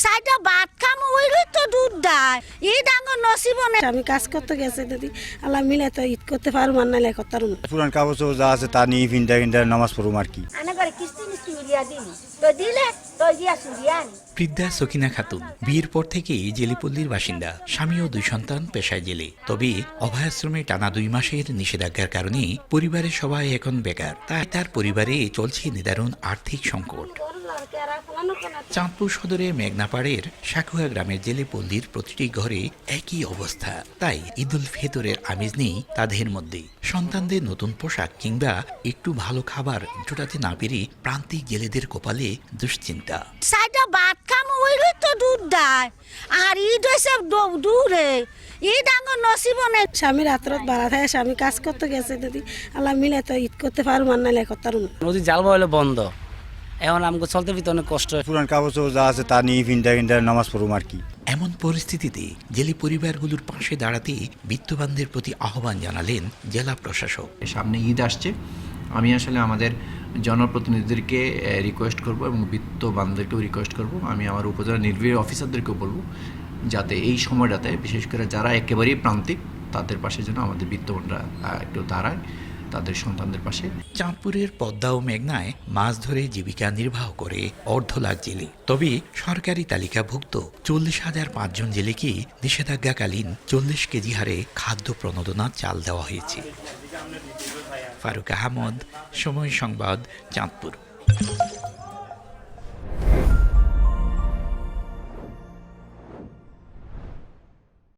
সাইডা ভাত খাম ওইরই তো দুধ দেয় এই ডাঙ্গর নসিব নেই। আমি কাজ করতে গেছে যদি আল্লাহ মিলে তো ঈদ করতে পারবো আর নাইলে করতে পারবো না। পুরান কাগজ যা আছে তা নিয়ে ফিনটা নামাজ পড়ুম আর কি। আনা করে কিস্তি মিস্তি মিলিয়া দিলি তো দিলে তো গিয়া সুরিয়া আনি। বৃদ্ধা সকিনা খাতুন বিয়ের পর থেকেই জেলেপল্লীর বাসিন্দা। স্বামী ও 2 সন্তান পেশায় জেলে। তবে অভয়াশ্রমে টানা 2 মাসের নিষেধাজ্ঞার কারণে পরিবারের সবাই এখন বেকার। তাই তার পরিবারে চলছে নিদারুণ আর্থিক সংকট। চাঁদপুর সদরের মেঘনাপাড়ের সাকুয়া গ্রামের জেলেপল্লীর প্রতিটি ঘরে একই অবস্থা। তাই ঈদুল ফিতরের আমেজ নেই তাদের মধ্যে। সন্তানদের নতুন পোশাক কিংবা একটু ভালো খাবার জোটাতে না পেরে প্রান্তিক জেলেদের কপালে দুশ্চিন্তা। সাইডা ভাত খাম ওইরই তো দুধ দেয় আর ঈদ হয়েছে দূরে এই ডাঙ্গর নসিব নেই। স্বামী রাত্রত বাড়া থাকে, স্বামী কাজ করতে গেছে যদি আল্লাহ মিলে তো ঈদ করতে পারবো আর নাইলে করতে পারবো না। নদী জাল বইলে বন্ধ, এখন আমাকে চলতে ফিরতে অনেক কষ্ট। পুরান কাগজ যা আছে তা নিয়ে ফিনটা নামাজ পড়ুম আর কি। এমন পরিস্থিতিতে জেলে পরিবারগুলোর পাশে দাঁড়াতে বিত্তবানদের প্রতি আহ্বান জানালেন জেলা প্রশাসক। সামনে ঈদ আসছে, আমি আসলে আমাদের জনপ্রতিনিধিদেরকে রিকোয়েস্ট করব এবং বিত্তবানদেরকেও রিকোয়েস্ট করব, আমি আমার উপজেলা নির্বাহী অফিসারদেরকেও বলবো যাতে এই সময়টাতে বিশেষ করে যারা একেবারেই প্রান্তিক তাদের পাশে যেন আমাদের বিত্তবানরা একটু দাঁড়ায় তাদের সন্তানদের পাশে। চাঁদপুরের পদ্মা ও মেঘনায় মাছ ধরে জীবিকা নির্বাহ করে অর্ধলাখ জেলে। তবে সরকারি তালিকাভুক্ত 40,005 জন জেলেকে নিষেধাজ্ঞাকালীন 40 কেজি হারে খাদ্য প্রণোদনা চাল দেওয়া হয়েছে। ফারুক আহমদ, সময় সংবাদ, চাঁদপুর।